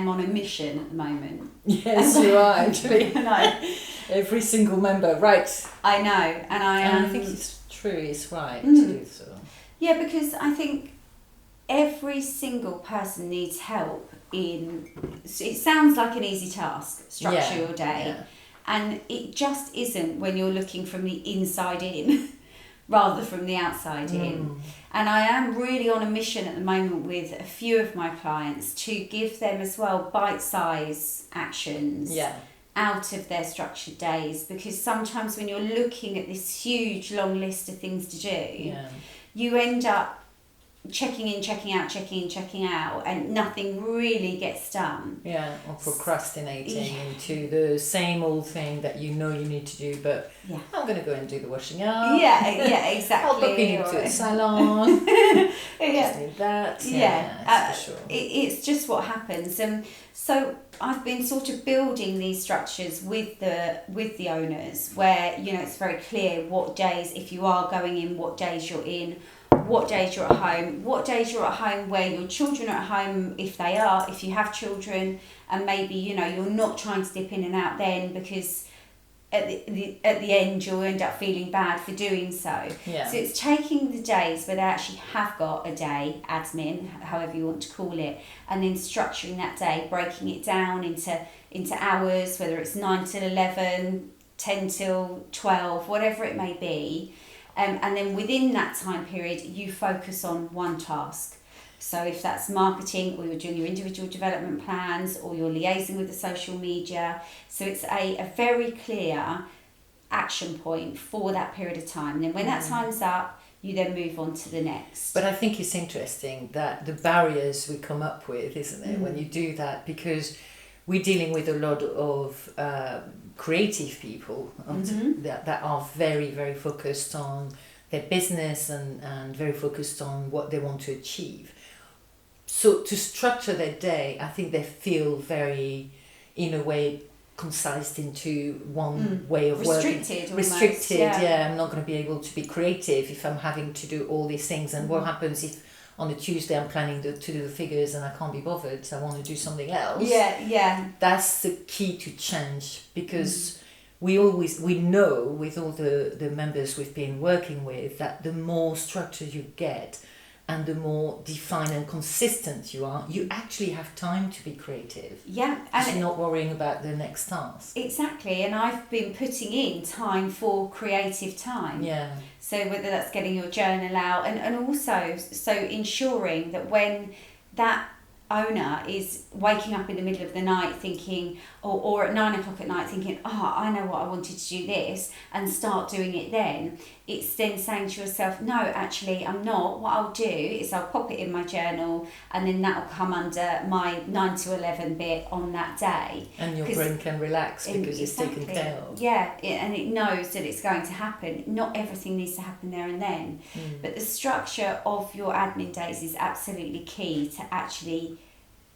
am on a mission at the moment. Yes, you are actually. I know. Every single member, right. I know, and I think it's true, it's right to do so. Yeah, because I think every single person needs help in, it sounds like an easy task, structure your day, and it just isn't when you're looking from the inside in rather from the outside in. And I am really on a mission at the moment with a few of my clients to give them as well bite-sized actions out of their structured days, because sometimes when you're looking at this huge long list of things to do, you end up checking in, checking out, and nothing really gets done. Yeah, or procrastinating into the same old thing that you know you need to do, but I'm going to go and do the washing up. Yeah, exactly. I'll book into a salon. Just need that. That's for sure. It's just what happens. And so I've been sort of building these structures with the owners where, you know, it's very clear what days, if you are going in, what days you're in, what days you're at home, what days you're at home where your children are at home, if you have children, and maybe, you know, you're not trying to dip in and out then, because at the end you'll end up feeling bad for doing so. So it's taking the days where they actually have got a day admin, however you want to call it, and then structuring that day, breaking it down into hours, whether it's 9 till 11, 10 till 12, whatever it may be. And then within that time period, you focus on one task. So if that's marketing, or you're doing your individual development plans, or you're liaising with the social media. So it's a very clear action point for that period of time. And then when that time's up, you then move on to the next. But I think it's interesting that the barriers we come up with, isn't it, when you do that, because we're dealing with a lot of creative people that are very, very focused on their business and very focused on what they want to achieve. So to structure their day, I think they feel very, in a way, concised into one way of working. Restricted, I'm not going to be able to be creative if I'm having to do all these things. And what happens if on a Tuesday I'm planning to do the figures and I can't be bothered, so I want to do something else? That's the key to change, because we know with all the members we've been working with that the more structure you get and the more defined and consistent you are, you actually have time to be creative. And you're not worrying about the next task. Exactly, and I've been putting in time for creative time. So whether that's getting your journal out, and also so ensuring that when that owner is waking up in the middle of the night thinking, or at 9 o'clock at night thinking, I know what I wanted to do this, and start doing it then, it's then saying to yourself, no, actually I'm not. What I'll do is I'll pop it in my journal, and then that'll come under my 9 to 11 bit on that day. And your brain can relax because it's taken care of. And it knows that it's going to happen. Not everything needs to happen there and then. But the structure of your admin days is absolutely key to actually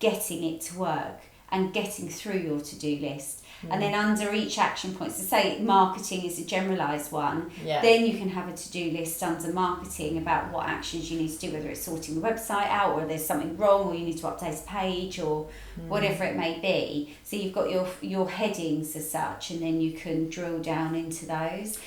getting it to work and getting through your to-do list. And then under each action point, so say marketing is a generalised one, then you can have a to-do list under marketing about what actions you need to do, whether it's sorting the website out, or there's something wrong, or you need to update a page, or whatever it may be. So you've got your headings as such, and then you can drill down into those.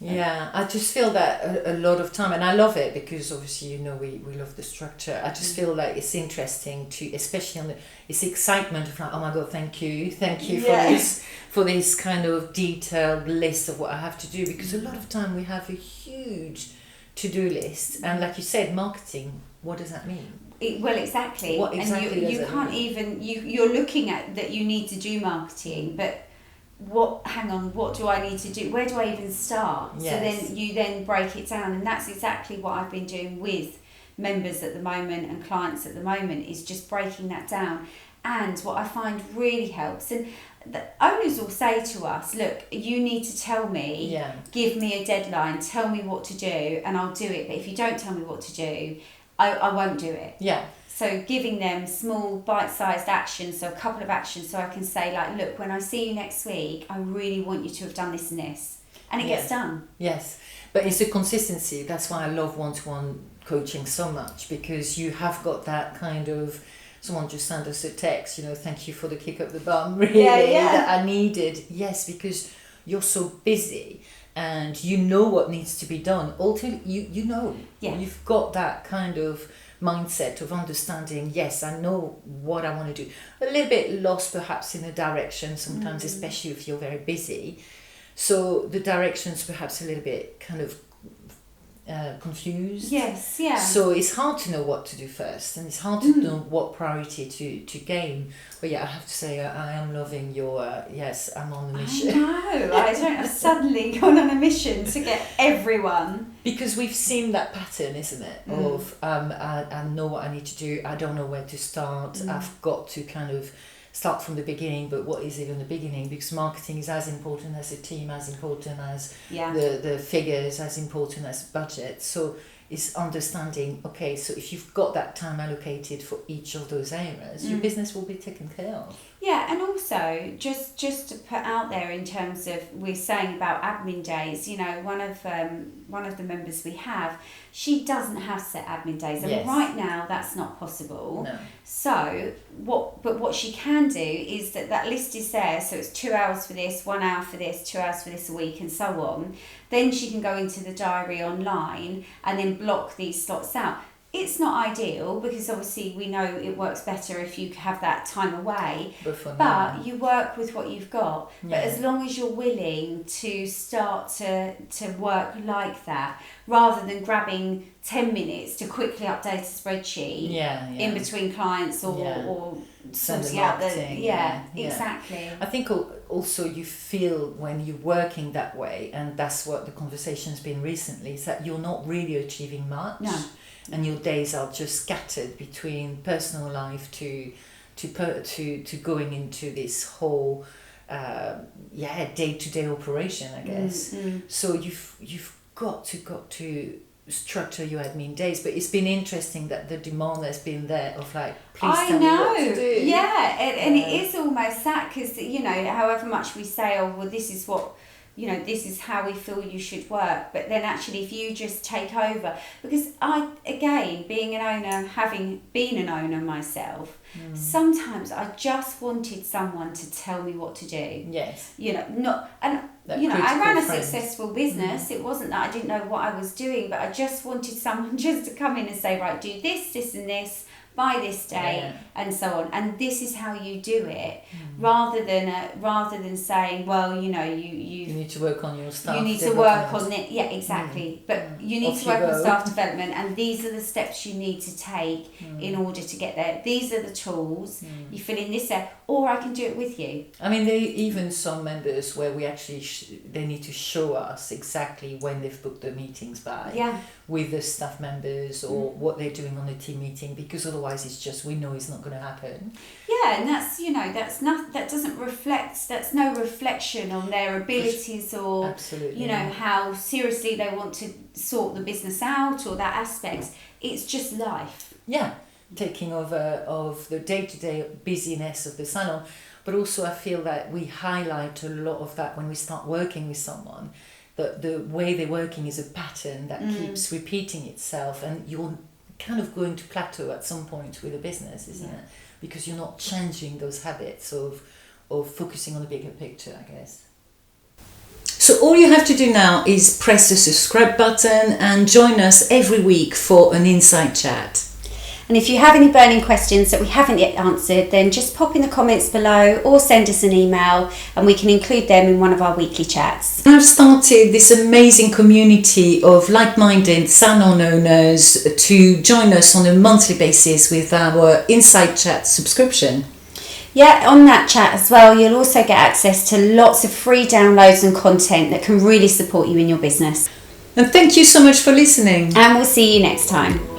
I just feel that a lot of time, and I love it because obviously, you know, we love the structure. I just feel like it's interesting to, especially on it's excitement of like, oh my God, thank you for this kind of detailed list of what I have to do, because a lot of time we have a huge to-do list, and like you said, marketing, what does that mean? Exactly. What exactly and you can't mean? You're looking at that you need to do marketing, but what do I need to do? Where do I even start? So then you break it down, and that's exactly what I've been doing with members at the moment and clients at the moment, is just breaking that down. And what I find really helps, and the owners will say to us, look, you need to tell me, give me a deadline, tell me what to do, and I'll do it. But if you don't tell me what to do, I won't do it. So giving them small bite-sized actions, so a couple of actions, so I can say, like, look, when I see you next week, I really want you to have done this and this. And it gets done. Yes, but it's a consistency. That's why I love one-to-one coaching so much, because you have got that kind of someone just sent us a text, thank you for the kick up the bum, really, that I needed. Yes, because you're so busy and you know what needs to be done. Ultimately, you've got that kind of mindset of understanding, yes, I know what I want to do. A little bit lost perhaps in a direction sometimes, especially if you're very busy. So the direction's perhaps a little bit kind of confused. Yes, yeah. So it's hard to know what to do first, and it's hard to know what priority to gain. But I have to say, I am loving your yes, I'm on a mission. I've suddenly gone on a mission to get everyone. Because we've seen that pattern, isn't it? Of I know what I need to do, I don't know where to start, I've got to kind of start from the beginning, but what is even the beginning? Because marketing is as important as a team, as important as the figures, as important as budget. So it's understanding, okay, so if you've got that time allocated for each of those areas, your business will be taken care of. Yeah, and also just to put out there in terms of, we're saying about admin days, one of the members we have, she doesn't have set admin days. I mean, right now that's not possible. No. So what she can do is that list is there, so it's 2 hours for this, 1 hour for this, 2 hours for this a week, and so on. Then she can go into the diary online and then block these slots out. It's not ideal because obviously we know it works better if you have that time away, but you work with what you've got. But as long as you're willing to start to work like that, rather than grabbing 10 minutes to quickly update a spreadsheet in between clients or sorting out exactly. I think also you feel when you're working that way, and that's what the conversation's been recently, is that you're not really achieving much. No. And your days are just scattered between personal life to going into this whole day-to-day operation, I guess. So you've got to structure your admin days, but it's been interesting that the demand has been there of please tell me what to do. And it is almost that, because however much we say, this is what this is how we feel you should work, but then actually if you just take over, because being an owner, having been an owner myself, sometimes I just wanted someone to tell me what to do. Yes. I ran a successful business. It wasn't that I didn't know what I was doing, but I just wanted someone just to come in and say, right, do this, this and this by this day, and so on, and this is how you do it, rather than saying, well, you need to work on your staff. You need to work on it. Yeah, exactly. But you need to work on staff development, and these are the steps you need to take in order to get there. These are the tools. You fill in this there, or I can do it with you. I mean, there even some members where we actually they need to show us exactly when they've booked their meetings by with the staff members, or what they're doing on the team meeting, because otherwise it's just, we know it's not going to happen. Yeah, and that's that doesn't reflect, that's no reflection on their abilities or absolutely, how seriously they want to sort the business out or that aspect. It's just life. Yeah. Taking over of the day-to-day busyness of the salon, but also I feel that we highlight a lot of that when we start working with someone, that the way they're working is a pattern that keeps repeating itself, and you're kind of going to plateau at some point with a business, isn't it? Because you're not changing those habits of focusing on the bigger picture, I guess. So all you have to do now is press the subscribe button and join us every week for an Insight Chat. And if you have any burning questions that we haven't yet answered, then just pop in the comments below or send us an email and we can include them in one of our weekly chats. I've started this amazing community of like-minded salon owners to join us on a monthly basis with our Insight Chat subscription. Yeah, on that chat as well, you'll also get access to lots of free downloads and content that can really support you in your business. And thank you so much for listening. And we'll see you next time.